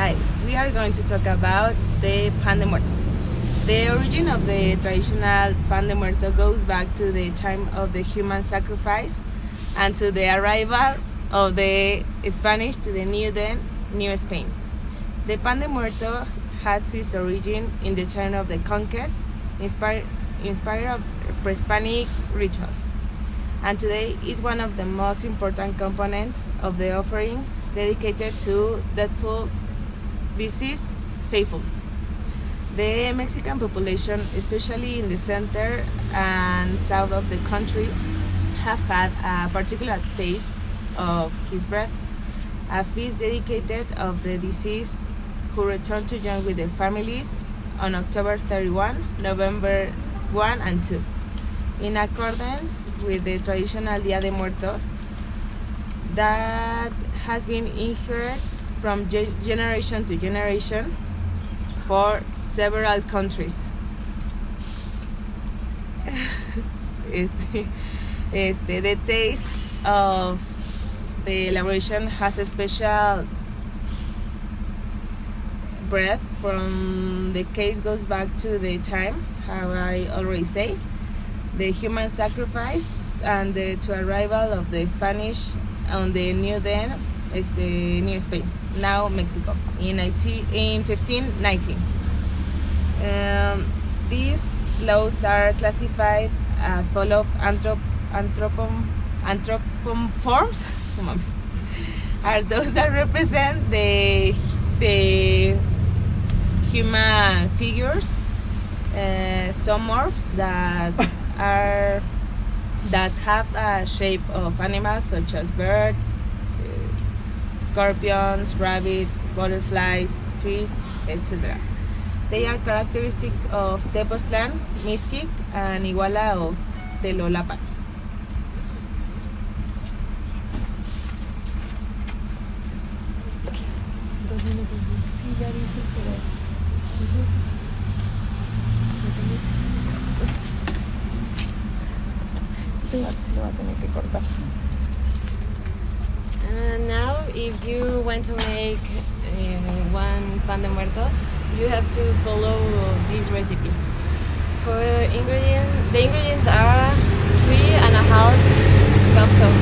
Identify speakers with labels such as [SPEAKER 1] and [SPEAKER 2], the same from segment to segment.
[SPEAKER 1] Hi, we are going to talk about the pan de muerto. The origin of the traditional pan de muerto goes back to the time of the human sacrifice and to the arrival of the Spanish to the New Spain. The pan de muerto had its origin in the time of the conquest, inspired of pre-Hispanic rituals, and today is one of the most important components of the offering dedicated to deathful deceased faithful. The Mexican population, especially in the center and south of the country, have had a particular taste of his breath, a feast dedicated of the deceased who return to join with their families on October 31, November 1 and 2. In accordance with the traditional Dia de Muertos that has been inherited from generation to generation for several countries. The taste of the elaboration has a special breath from the case goes back to the time, how I already say, the human sacrifice and the to arrival of the Spanish on the New Spain, now Mexico, in 1519. These laws are classified as follow anthropomorphs are those that represent the human figures, zoomorphs that have a shape of animals such as bird, scorpions, rabbit, butterflies, fish, etc. They are characteristic of Tepoztlán, Mixquic, and Iguala of Telolapan.
[SPEAKER 2] Now, if you want to make one pan de muerto, you have to follow this recipe. For the ingredients are 3.5 cups of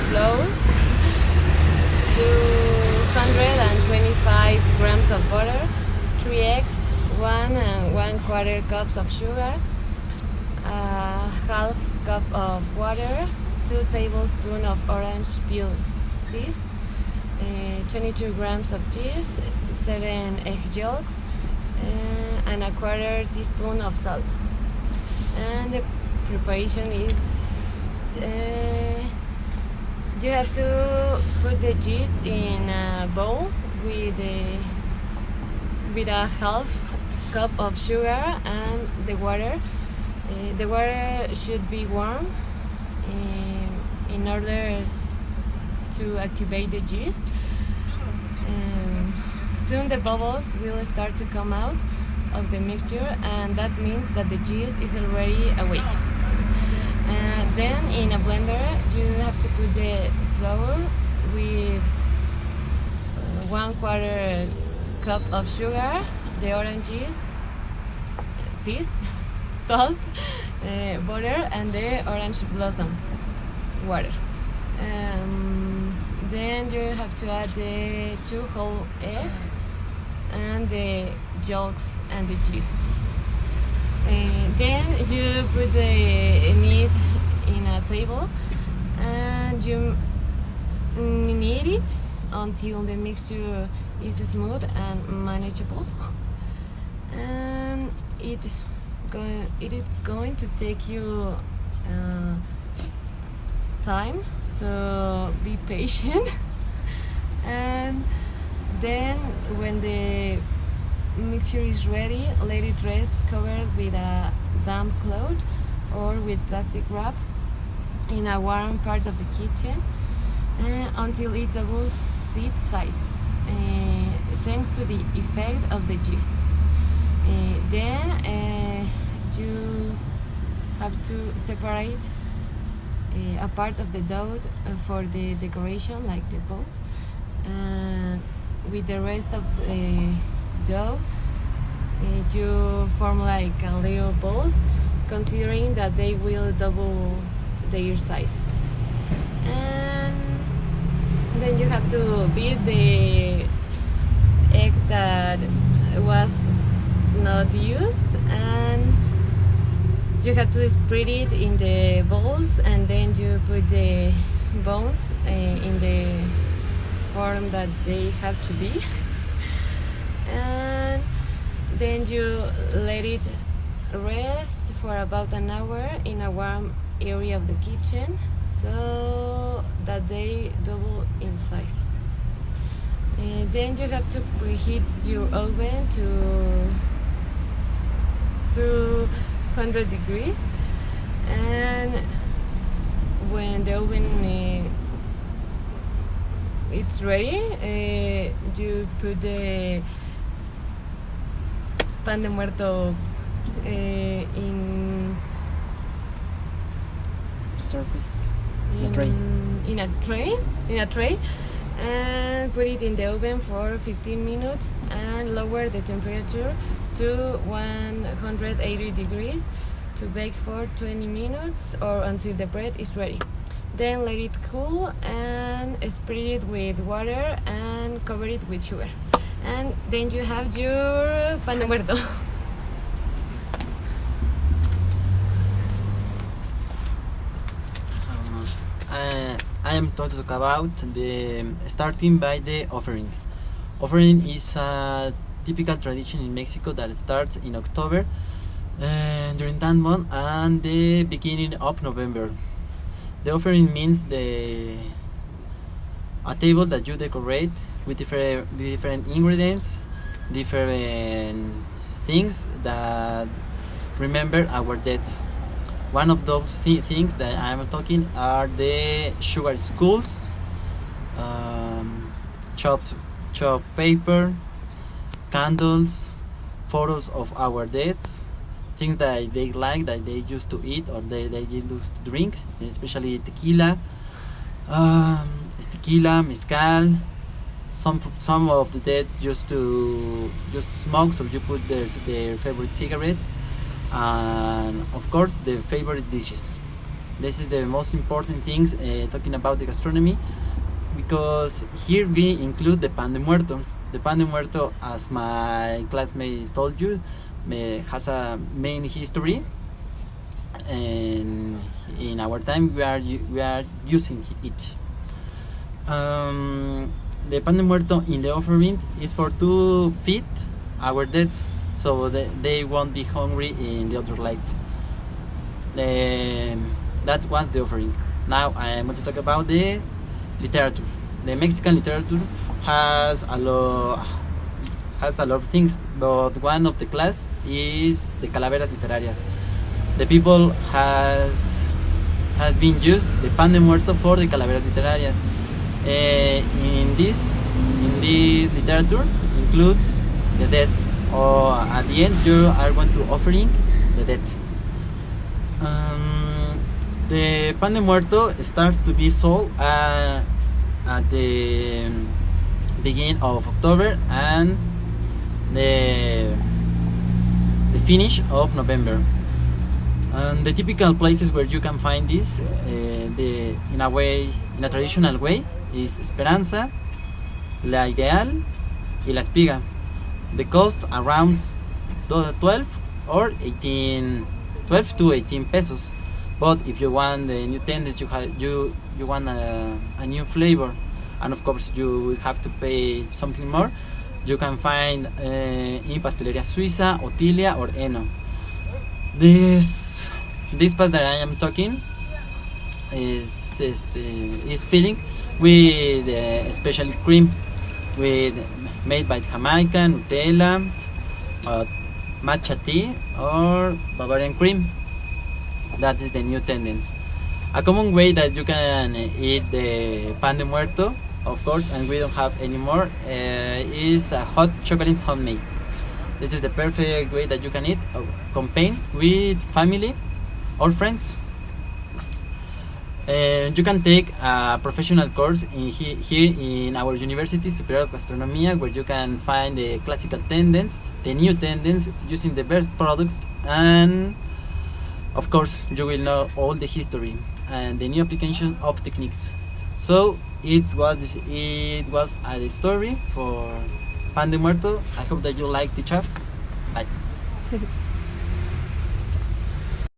[SPEAKER 2] flour, 225 grams of butter, 3 eggs, 1 1/4 cups of sugar, half cup of water, 2 tablespoons of orange peel zest, 22 grams of cheese, 7 egg yolks, and a 1/4 teaspoon of salt. And the preparation is you have to put the cheese in a bowl with a half cup of sugar and the water. The water should be warm in order to activate the yeast. Soon the bubbles will start to come out of the mixture, and that means that the yeast is already awake. Then in a blender you have to put the flour with 1/4 cup of sugar, the orange juice, zest, salt, butter, and the orange blossom water. Then you have to add the 2 whole eggs and the yolks and the yeast. Then you put the meat in a table and you knead it until the mixture is smooth and manageable. And it is going to take you time, so be patient. And then when the mixture is ready, let it rest covered with a damp cloth or with plastic wrap in a warm part of the kitchen until it doubles its size, thanks to the effect of the yeast. Then you have to separate a part of the dough for the decoration, like the balls, and with the rest of the dough, you form like a little balls, considering that they will double their size. And then you have to beat the egg that was not used, and you have to spread it in the balls, and then you put the bones in the form that they have to be. And then you let it rest for about an hour in a warm area of the kitchen, so that they double in size. And then you have to preheat your oven to 200 degrees, and when the oven it's ready, you put the pan de muerto in
[SPEAKER 3] surface.
[SPEAKER 2] in a tray, and put it in the oven for 15 minutes and lower the temperature to 180 degrees to bake for 20 minutes or until the bread is ready. Then let it cool and spread it with water and cover it with sugar. And then you have your pan de muerto.
[SPEAKER 3] I am going to talk about the starting by the offering. Offering is a typical tradition in Mexico that starts in October during that month and the beginning of November. The offering means a table that you decorate with different ingredients, different things that remember our deaths. One of those things that I am talking are the sugar skulls, chopped paper, candles, photos of our deaths, things that they like, that they used to eat or they used to drink, especially tequila, mezcal. Some of the deads used to smoke, so you put their favorite cigarettes, and of course the favorite dishes. This is the most important things talking about the gastronomy, because here we include the pan de muerto. The pan de muerto, as my classmate told you, has a main history, and in our time we are using it. The pan de muerto in the offering is for to feed our dead, so they won't be hungry in the other life. That was the offering. Now I am going to talk about the literature. The Mexican literature has a lot of things, but one of the class is the calaveras literarias. The people has been used the pan de muerto for the calaveras literarias. In this literature includes the dead, or at the end you are going to offering the dead. The pan de muerto starts to be sold at the beginning of October and the finish of November. The typical places where you can find this in a traditional way is Esperanza, La Ideal, y La Espiga. The cost around 12 to 18 pesos. But if you want the new tendencies, you want a new flavor, and of course you will have to pay something more. You can find in Pastelería Suiza, Otilia, or Eno. This pasta that I am talking is filling with special cream, made by Jamaica, Nutella, matcha tea, or Bavarian cream. That is the new tendency. A common way that you can eat the pan de muerto, of course, and we don't have anymore, is a hot chocolate homemade. This is the perfect way that you can eat, accompanied with family or friends. You can take a professional course here in our University Superior of Gastronomia, where you can find the classical tendons, the new tendons, using the best products, and of course you will know all the history and the new application of techniques. So it was a story for pan de muerto. I hope that you like the chef. Bye.